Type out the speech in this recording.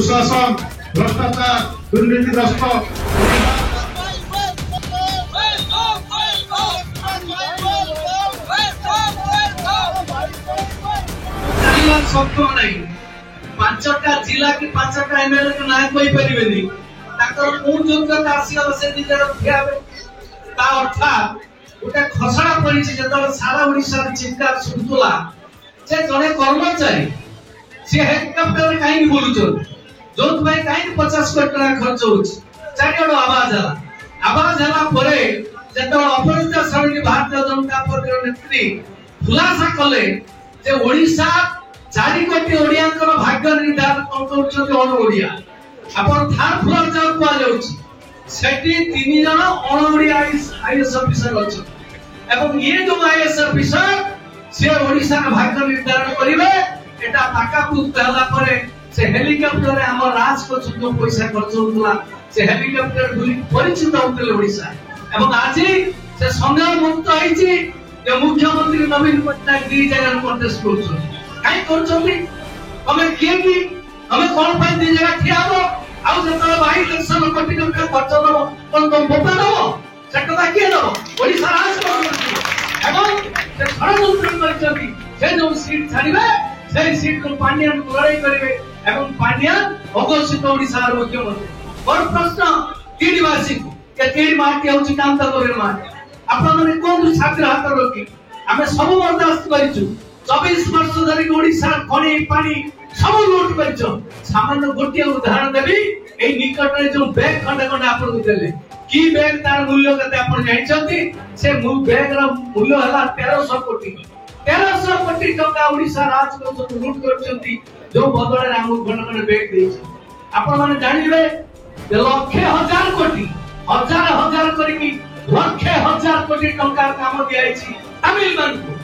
कुशासन भ्रष्टाचार दुर्नीतिग्रस्त शब्द नहीं पांचटा जिला की पांचटा एमएलए को नाम कोई परिवेनी ताकर कोन जोग्यता आसीला से निजर ठियाबे ता अर्थात गोटे खसड़ा पड़ी जतल सारा ओडिसा चिंता सुतुला जे जने कर्मचारी से हेलिकॉप्टर काई बोलुचो जोत भाई काई 50 कोटी टका खर्च होछ चारिडो आवाज हला परे जतल अपराजिता समिति भारतीय जनता पार्टी नेत्री खुलासा कले जे ओडिसा 4 कोटी ओडियाकर भाग्य निर्धारण करछथि अण ओडिया अपन थार फ्लोर जा पा जाउछि सेठी 3 जन अण ओडिया आईएएस ऑफिसर अछि एवं ये जो आईएएस ऑफिसर से ओडिसा का भाग्य निर्धारण करिवे एटा पाकापुत कहला परे से हेलिकॉप्टर रे हमर राज को जो पैसा खर्च होतला से हेलिकॉप्टर गुली परिचित होतले ओडिसा एवं आजि से संग्राम मुक्त आइछि जे मुख्यमंत्री नवीन पटनायक दी जगह प्रोटेस्ट करछथि काई करछथि हमें किए की हमें कोन पाई दी जगह ठियाबो आउ जतले 22 कोटी टका खर्च दबो कोन तुम बोता दबो सेटका किए दबो ओडिसा राज करछथि एवं से षडयंत्र करछथि से जो सीट छाड़िबे से सीट को पांड्यान लड़ाई करिवे एवं पांड्यान अघोषित ओडिसा मुख्यमंत्री और प्रश्न तीडवासी के तीड माटी होछि कांता करे माटी आपण माने कोन छात्र हाथ रोकी हमें सब बर्दाश्त करिछु 24 वर्ष धरि ओडिसा खणी पानी सब लूट करिछु सामान्य गोटे उदाहरण देबी ए निकट रे जो बैग खंड खंड आपण देले की बैग तार मूल्य कते आपण जानिछथि से बैग रा मूल्य हला 1300 कोटी टका ओडिसा राज को लूट करछथि जो बदले राम खंड खंड बैग देछि आपण माने जानिबे लाख हजार कोटी हजार हजार करिकि लाख हजार कोटी टका काम दियाइछि तमिलनाडु